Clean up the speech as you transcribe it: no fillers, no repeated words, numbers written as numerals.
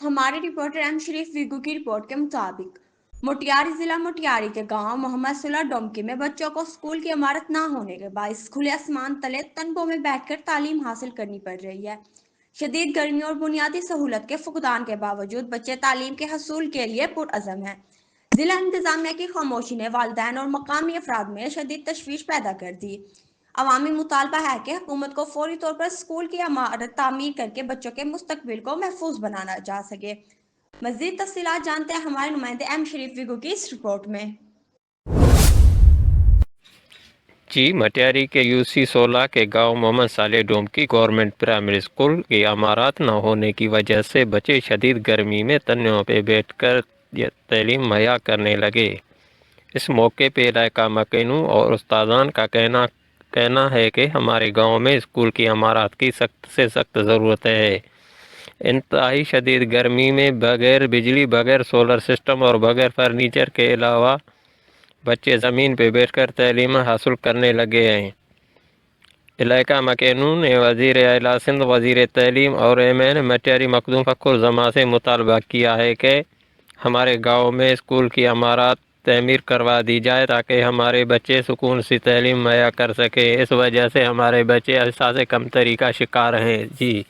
हमारे reporter M शरीफ विगू की report के मुताबिक मोतिहारी जिला मोतिहारी के गांव मोहम्मद सुल्ला डोमकी में बच्चों को स्कूल की इमारत ना होने के बायस खुले आसमान तले तनबों में बैठकर तालीम हासिल करनी पड़ रही है। शदीद गर्मी और बुनियादी सहूलत के फुकदान के बावजूद बच्चे तालीम के हसूल के लिए पुरअज़म हैं। जिला इंतजामिया की खामोशी ने वालिदैन और मकामी अफराद में शदीद तशवीश पैदा कर दी। अवामी मुतालबा है कि हुकूमत को फौरी तौर पर स्कूल की इमारत तामीर करके बच्चों के मुस्तकबिल को महफूज बनाना जा सके। मज़ीद तफसीलात जानते हैं हमारे नुमाइंदे एम शरीफ विगू की इस रिपोर्ट में। जी, मटियारी के यूसी 16 के गांव मोहम्मद साले डोमकी गवर्नमेंट प्राइमरी स्कूल की इमारत न होने की वजह से बच्चे शदीद गर्मी में तन्नों पे बैठकर तालीम मुहैया करने लगे। इस मौके पे इलाका मकीनों और उस्तादान का कहना है कि हमारे गांव में स्कूल की इमारत की सख्त से सख्त ज़रूरत है। इंतहाई शदीद गर्मी में बगैर बिजली, बगैर सोलर सिस्टम और बगैर फर्नीचर के अलावा बच्चे ज़मीन पे बैठकर तालीम हासिल करने लगे हैं। इलाका मकीनून ने वज़ीर आला सिंध, वज़ीर तालीम और एमएन मटियारी मखदूम फ़खुर जमा से मुतालबा किया है कि हमारे गांव में स्कूल की इमारत तमीर करवा दी जाए ताकि हमारे बच्चे सुकून से तालीम मुहैया कर सके। इस वजह से हमारे बच्चे अरसा से कमतरी का शिकार हैं। जी।